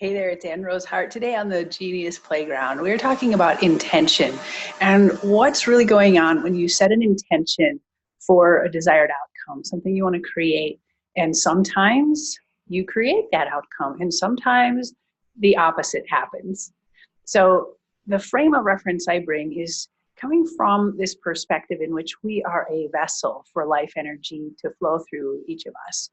Hey there, it's Rose Hart. Today on the Genius Playground, we're talking about intention and what's really going on when you set an intention for a desired outcome, something you want to create. And sometimes you create that outcome, and sometimes the opposite happens. So the frame of reference I bring is coming from this perspective in which we are a vessel for life energy to flow through each of us.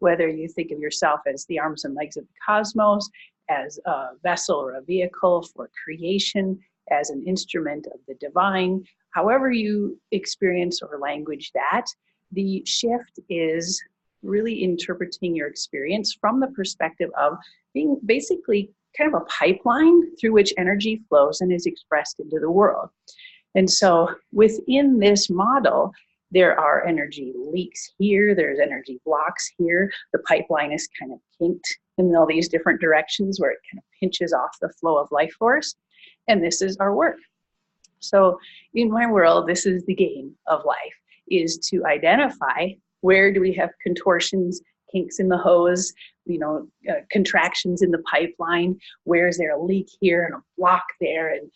Whether you think of yourself as the arms and legs of the cosmos, as a vessel or a vehicle for creation, as an instrument of the divine, however you experience or language that, the shift is really interpreting your experience from the perspective of being basically kind of a pipeline through which energy flows and is expressed into the world. And so within this model, there are energy leaks here, there's energy blocks here. The pipeline is kind of kinked in all these different directions where it kind of pinches off the flow of life force. And this is our work. So in my world, this is the game of life, is to identify where do we have contortions, kinks in the hose, contractions in the pipeline, where is there a leak here and a block there, and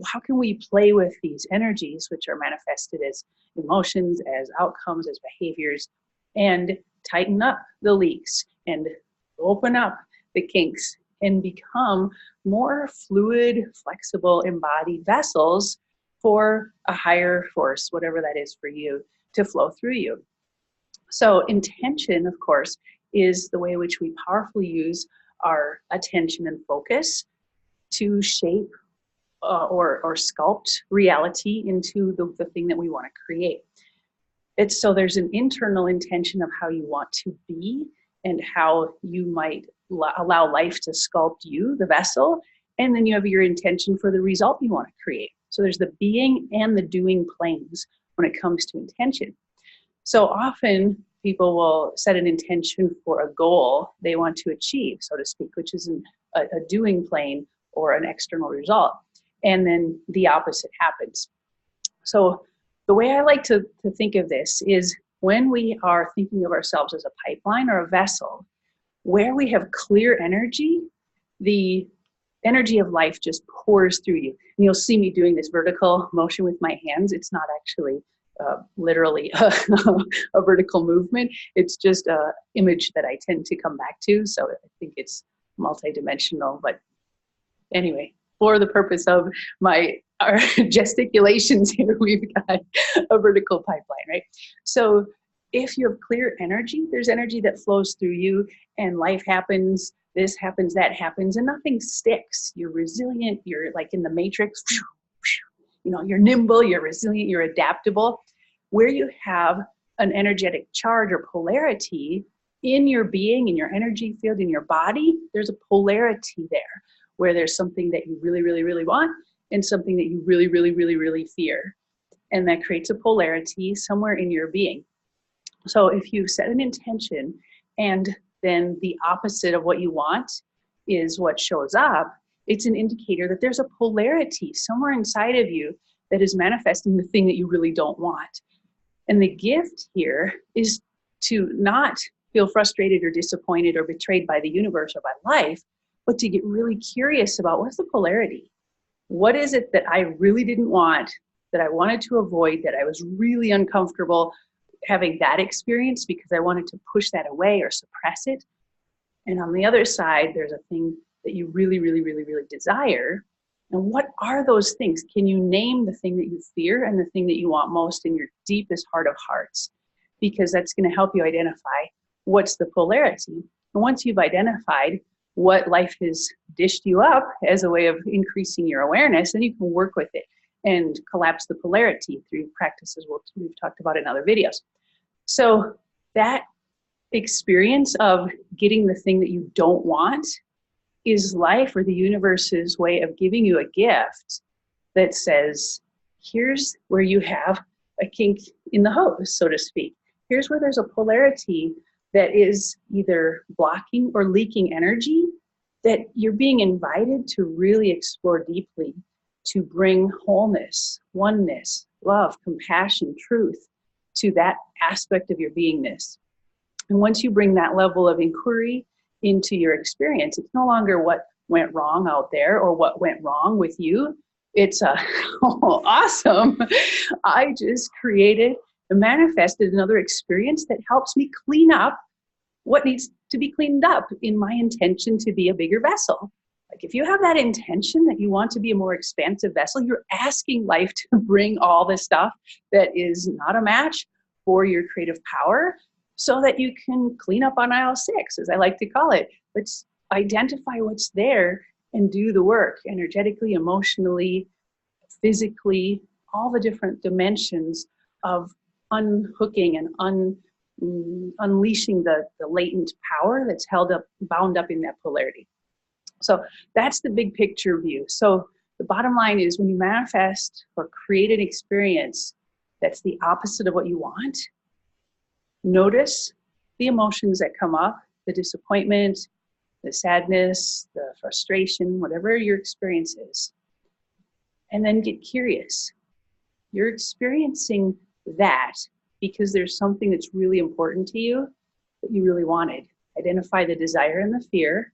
how can we play with these energies which are manifested as emotions, as outcomes, as behaviors, and tighten up the leaks and open up the kinks and become more fluid, flexible, embodied vessels for a higher force, whatever that is for you, to flow through you. So intention, of course, is the way in which we powerfully use our attention and focus to shape or sculpt reality into the thing that we want to create. So there's an internal intention of how you want to be and how you might allow life to sculpt you, the vessel, and then you have your intention for the result you want to create. So there's the being and the doing planes when it comes to intention. So often people will set an intention for a goal they want to achieve, so to speak, which is a doing plane or an external result. And then the opposite happens. So the way I like to think of this is when we are thinking of ourselves as a pipeline or a vessel, where we have clear energy, the energy of life just pours through you. And you'll see me doing this vertical motion with my hands. It's not actually literally a vertical movement. It's just an image that I tend to come back to. So I think it's multidimensional. But anyway, for the purpose of our gesticulations here, we've got a vertical pipeline, right? So if you have clear energy, there's energy that flows through you and life happens, this happens, that happens, and nothing sticks. You're resilient, you're like in the matrix, you're nimble, you're resilient, you're adaptable. Where you have an energetic charge or polarity in your being, in your energy field, in your body, there's a polarity there where there's something that you really, really, really want and something that you really, really, really, really fear. And that creates a polarity somewhere in your being. So if you set an intention and then the opposite of what you want is what shows up, it's an indicator that there's a polarity somewhere inside of you that is manifesting the thing that you really don't want. And the gift here is to not feel frustrated or disappointed or betrayed by the universe or by life, but to get really curious about what's the polarity? What is it that I really didn't want, that I wanted to avoid, that I was really uncomfortable having that experience because I wanted to push that away or suppress it? And on the other side, there's a thing that you really, really, really, really desire. And what are those things? Can you name the thing that you fear and the thing that you want most in your deepest heart of hearts? Because that's going to help you identify what's the polarity. And once you've identified what life has dished you up as a way of increasing your awareness, then you can work with it and collapse the polarity through practices we've talked about in other videos. So that experience of getting the thing that you don't want is life or the universe's way of giving you a gift that says, here's where you have a kink in the hose, so to speak. Here's where there's a polarity that is either blocking or leaking energy that you're being invited to really explore deeply, to bring wholeness, oneness, love, compassion, truth to that aspect of your beingness. And once you bring that level of inquiry into your experience, it's no longer what went wrong out there or what went wrong with you. It's awesome. I just created and manifested another experience that helps me clean up what needs to be cleaned up in my intention to be a bigger vessel. Like if you have that intention that you want to be a more expansive vessel, you're asking life to bring all the stuff that is not a match for your creative power so that you can clean up on aisle 6, as I like to call it. Let's identify what's there and do the work energetically, emotionally, physically, all the different dimensions of unhooking and unleashing the latent power that's bound up in that polarity. So that's the big picture view. So the bottom line is when you manifest or create an experience that's the opposite of what you want, notice the emotions that come up, the disappointment, the sadness, the frustration, whatever your experience is. And then get curious. You're experiencing that because there's something that's really important to you that you really wanted. Identify the desire and the fear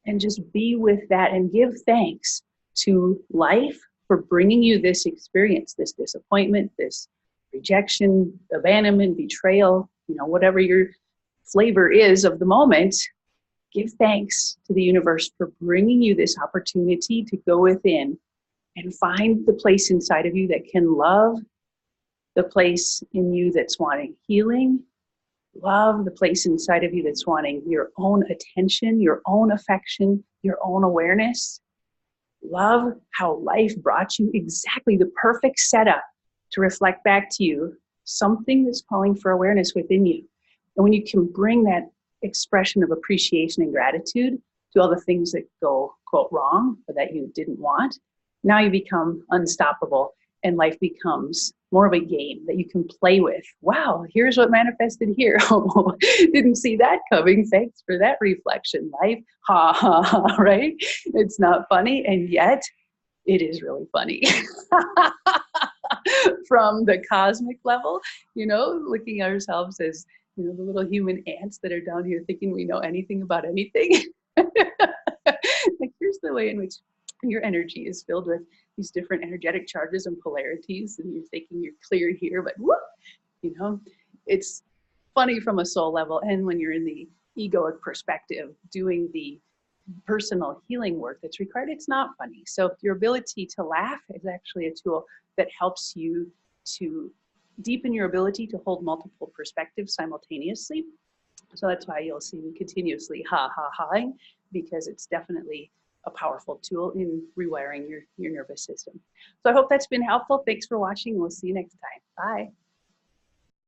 and just be with that and give thanks to life for bringing you this experience, this disappointment, this rejection, abandonment, betrayal, whatever your flavor is of the moment. Give thanks to the universe for bringing you this opportunity to go within and find the place inside of you that can love, the place in you that's wanting healing, love the place inside of you that's wanting your own attention, your own affection, your own awareness. Love how life brought you exactly the perfect setup to reflect back to you something that's calling for awareness within you. And when you can bring that expression of appreciation and gratitude to all the things that go, quote, wrong or that you didn't want, now you become unstoppable and life becomes more of a game that you can play with. Wow, here's what manifested here. Oh, didn't see that coming. Thanks for that reflection, life. Ha, ha, ha, right? It's not funny, and yet it is really funny. From the cosmic level, looking at ourselves as, the little human ants that are down here thinking we know anything about anything. Like, here's the way in which your energy is filled with these different energetic charges and polarities, and you're thinking you're clear here, but whoop, it's funny from a soul level. And when you're in the egoic perspective, doing the personal healing work that's required, it's not funny. So your ability to laugh is actually a tool that helps you to deepen your ability to hold multiple perspectives simultaneously. So that's why you'll see me continuously ha-ha-haing, because it's definitely a powerful tool in rewiring your nervous system. So I hope that's been helpful. Thanks for watching. We'll see you next time. Bye.